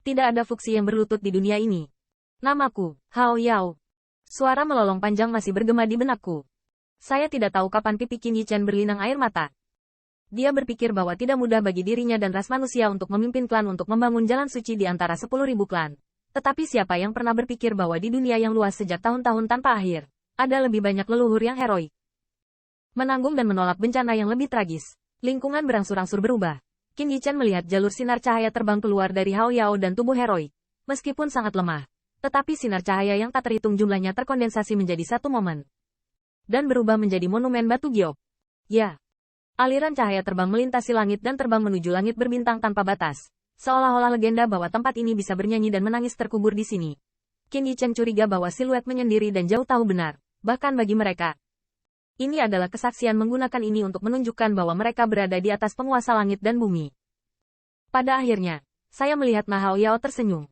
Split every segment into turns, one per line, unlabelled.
Tidak ada fuksi yang berlutut di dunia ini. Namaku, Hao Yao. Suara melolong panjang masih bergema di benakku. Saya tidak tahu kapan pipi Qin Yichen berlinang air mata. Dia berpikir bahwa tidak mudah bagi dirinya dan ras manusia untuk memimpin klan untuk membangun jalan suci di antara 10.000 klan. Tetapi siapa yang pernah berpikir bahwa di dunia yang luas sejak tahun-tahun tanpa akhir, ada lebih banyak leluhur yang heroik. Menanggung dan menolak bencana yang lebih tragis. Lingkungan berangsur-angsur berubah. Qin Yichen melihat jalur sinar cahaya terbang keluar dari Hao Yao dan tubuh heroik. Meskipun sangat lemah, tetapi sinar cahaya yang tak terhitung jumlahnya terkondensasi menjadi satu momen. Dan berubah menjadi monumen batu giok. Ya. Aliran cahaya terbang melintasi langit dan terbang menuju langit berbintang tanpa batas. Seolah-olah legenda bahwa tempat ini bisa bernyanyi dan menangis terkubur di sini. Qin Yichen curiga bahwa siluet menyendiri dan jauh tahu benar. Bahkan bagi mereka. Ini adalah kesaksian menggunakan ini untuk menunjukkan bahwa mereka berada di atas penguasa langit dan bumi. Pada akhirnya, saya melihat Hao Yao tersenyum.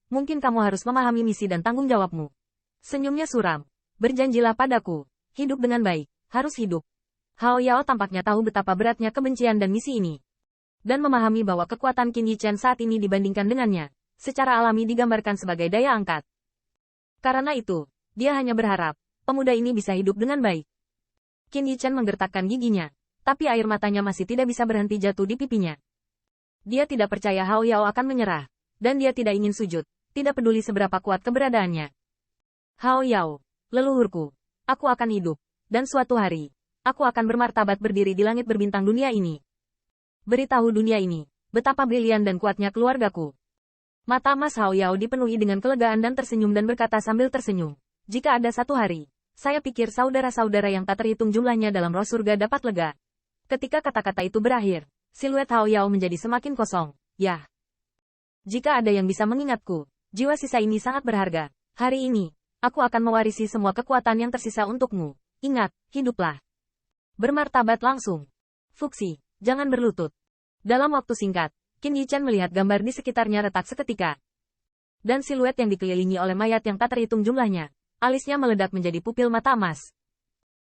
Mungkin kamu harus memahami misi dan tanggung jawabmu. Senyumnya suram. Berjanjilah padaku, hidup dengan baik, harus hidup. Hao Yao tampaknya tahu betapa beratnya kebencian dan misi ini. Dan memahami bahwa kekuatan Qin Yichen saat ini dibandingkan dengannya, secara alami digambarkan sebagai daya angkat. Karena itu, dia hanya berharap, pemuda ini bisa hidup dengan baik. Qin Yichen menggertakkan giginya, tapi air matanya masih tidak bisa berhenti jatuh di pipinya. Dia tidak percaya Hao Yao akan menyerah, dan dia tidak ingin sujud, tidak peduli seberapa kuat keberadaannya. Hao Yao, leluhurku, aku akan hidup, dan suatu hari, aku akan bermartabat berdiri di langit berbintang dunia ini. Beritahu dunia ini, betapa brilian dan kuatnya keluargaku. Mata Mas Hao Yao dipenuhi dengan kelegaan dan tersenyum dan berkata sambil tersenyum, jika ada satu hari, saya pikir saudara-saudara yang tak terhitung jumlahnya dalam roh surga dapat lega. Ketika kata-kata itu berakhir, siluet Hao Yao menjadi semakin kosong. Yah. Jika ada yang bisa mengingatku, jiwa sisa ini sangat berharga. Hari ini, aku akan mewarisi semua kekuatan yang tersisa untukmu. Ingat, hiduplah. Bermartabat langsung. Fuksi, jangan berlutut. Dalam waktu singkat, Qin Yichen melihat gambar di sekitarnya retak seketika. Dan siluet yang dikelilingi oleh mayat yang tak terhitung jumlahnya. Alisnya meledak menjadi pupil mata emas.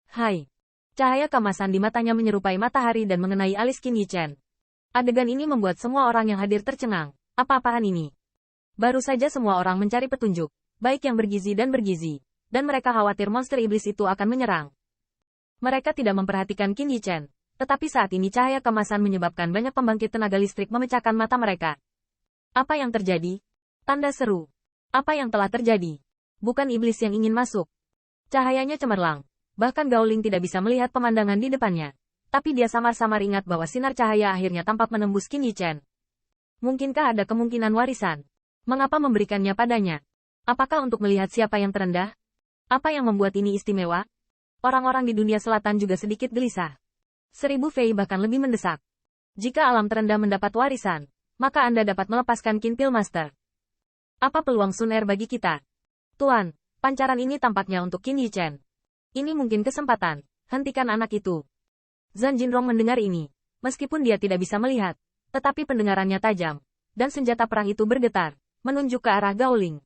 Hai. Cahaya kemasan di matanya menyerupai matahari dan mengenai alis Qin Yichen. Adegan ini membuat semua orang yang hadir tercengang. Apa-apaan ini? Baru saja semua orang mencari petunjuk, baik yang bergizi dan bergizi, dan mereka khawatir monster iblis itu akan menyerang. Mereka tidak memperhatikan Qin Yichen, tetapi saat ini cahaya kemasan menyebabkan banyak pembangkit tenaga listrik memecahkan mata mereka. Apa yang terjadi? Tanda seru. Apa yang telah terjadi? Bukan iblis yang ingin masuk. Cahayanya cemerlang. Bahkan Gaoling tidak bisa melihat pemandangan di depannya. Tapi dia samar-samar ingat bahwa sinar cahaya akhirnya tampak menembus Qin Yichen. Mungkinkah ada kemungkinan warisan? Mengapa memberikannya padanya? Apakah untuk melihat siapa yang terendah? Apa yang membuat ini istimewa? Orang-orang di dunia selatan juga sedikit gelisah. 1000 Fei bahkan lebih mendesak. Jika alam terendah mendapat warisan, maka Anda dapat melepaskan Qin Pil Master. Apa peluang Sun Er bagi kita? Tuan, pancaran ini tampaknya untuk Qin Yichen. Ini mungkin kesempatan, hentikan anak itu. Zhan Jinrong mendengar ini, meskipun dia tidak bisa melihat, tetapi pendengarannya tajam, dan senjata perang itu bergetar, menunjuk ke arah Gaoling.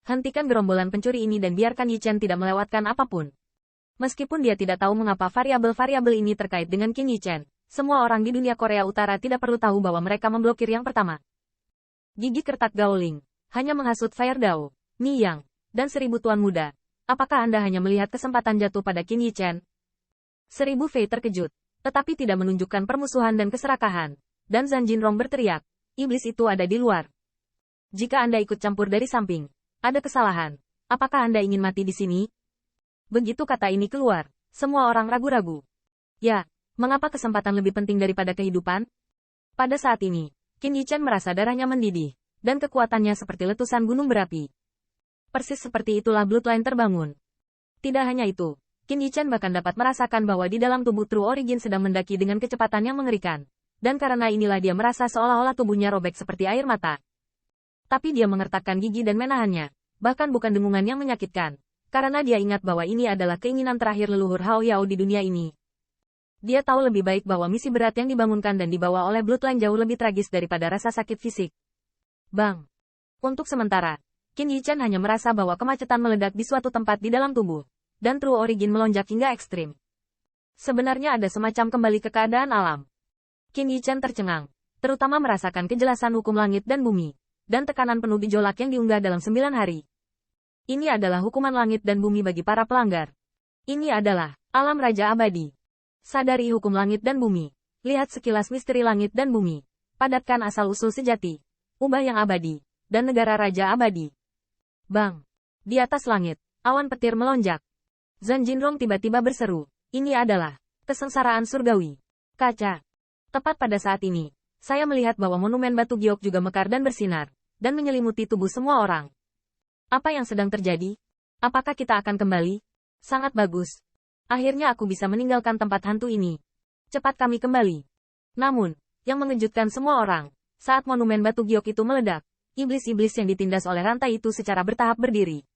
Hentikan gerombolan pencuri ini dan biarkan Yichen tidak melewatkan apapun. Meskipun dia tidak tahu mengapa variabel-variabel ini terkait dengan Qin Yichen, semua orang di dunia Korea Utara tidak perlu tahu bahwa mereka memblokir yang pertama. Gigi kertak Gaoling, hanya menghasut Fire Dao. Mi Yang, dan 1000 tuan muda, apakah Anda hanya melihat kesempatan jatuh pada Qin Yichen? 1000 Fei terkejut, tetapi tidak menunjukkan permusuhan dan keserakahan, dan Zhan Jinrong berteriak, iblis itu ada di luar. Jika Anda ikut campur dari samping, ada kesalahan. Apakah Anda ingin mati di sini? Begitu kata ini keluar, semua orang ragu-ragu. Ya, mengapa kesempatan lebih penting daripada kehidupan? Pada saat ini, Qin Yichen merasa darahnya mendidih, dan kekuatannya seperti letusan gunung berapi. Persis seperti itulah Bloodline terbangun. Tidak hanya itu, Qin Yichen bahkan dapat merasakan bahwa di dalam tubuh True Origin sedang mendaki dengan kecepatan yang mengerikan. Dan karena inilah dia merasa seolah-olah tubuhnya robek seperti air mata. Tapi dia mengertakkan gigi dan menahannya, bahkan bukan dengungan yang menyakitkan. Karena dia ingat bahwa ini adalah keinginan terakhir leluhur Hao Yao di dunia ini. Dia tahu lebih baik bahwa misi berat yang dibangunkan dan dibawa oleh Bloodline jauh lebih tragis daripada rasa sakit fisik. Bang. Untuk sementara, Qin Yichen hanya merasa bahwa kemacetan meledak di suatu tempat di dalam tubuh, dan True Origin melonjak hingga ekstrim. Sebenarnya ada semacam kembali ke keadaan alam. Qin Yichen tercengang, terutama merasakan kejelasan hukum langit dan bumi. dan tekanan penuh gejolak yang diunggah dalam 9 hari. Ini adalah hukuman langit dan bumi bagi para pelanggar. Ini adalah alam raja abadi. Sadari hukum langit dan bumi. Lihat sekilas misteri langit dan bumi. Padatkan asal-usul sejati. Ubah yang abadi. Dan negara raja abadi. Bang! Di atas langit, awan petir melonjak. Zhan Jinrong tiba-tiba berseru. Ini adalah kesengsaraan surgawi. Kaca. Tepat pada saat ini, saya melihat bahwa monumen batu giok juga mekar dan bersinar, dan menyelimuti tubuh semua orang. Apa yang sedang terjadi? Apakah kita akan kembali? Sangat bagus. Akhirnya aku bisa meninggalkan tempat hantu ini. Cepat kami kembali. Namun, yang mengejutkan semua orang, saat monumen batu giok itu meledak, iblis-iblis yang ditindas oleh rantai itu secara bertahap berdiri.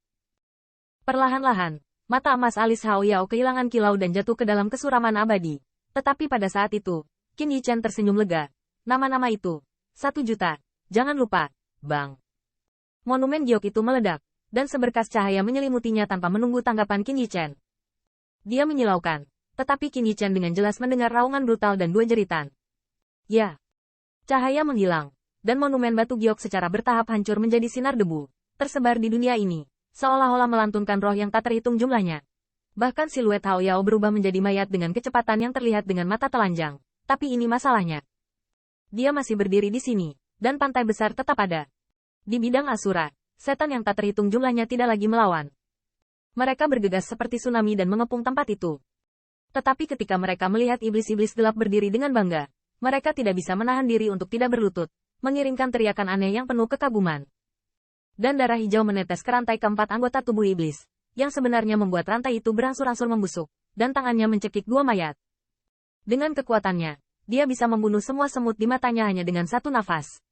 Perlahan-lahan, mata emas alis Hao Yao kehilangan kilau dan jatuh ke dalam kesuraman abadi. Tetapi pada saat itu, Qin Yichen tersenyum lega. Nama-nama itu. 1 juta. Jangan lupa, Bang. Monumen giok itu meledak, dan seberkas cahaya menyelimutinya tanpa menunggu tanggapan Qin Yichen. Dia menyilaukan, tetapi Qin Yichen dengan jelas mendengar raungan brutal dan 2 jeritan. Ya. Cahaya menghilang, dan monumen batu giok secara bertahap hancur menjadi sinar debu, tersebar di dunia ini, seolah-olah melantunkan roh yang tak terhitung jumlahnya. Bahkan siluet Hao Yao berubah menjadi mayat dengan kecepatan yang terlihat dengan mata telanjang. Tapi ini masalahnya. Dia masih berdiri di sini, dan pantai besar tetap ada. Di bidang Asura, setan yang tak terhitung jumlahnya tidak lagi melawan. Mereka bergegas seperti tsunami dan mengepung tempat itu. Tetapi ketika mereka melihat iblis-iblis gelap berdiri dengan bangga, mereka tidak bisa menahan diri untuk tidak berlutut, mengirimkan teriakan aneh yang penuh kekaguman. Dan darah hijau menetes ke rantai keempat anggota tubuh iblis, yang sebenarnya membuat rantai itu berangsur-angsur membusuk, dan tangannya mencekik 2 mayat. Dengan kekuatannya, dia bisa membunuh semua semut di matanya hanya dengan 1 nafas.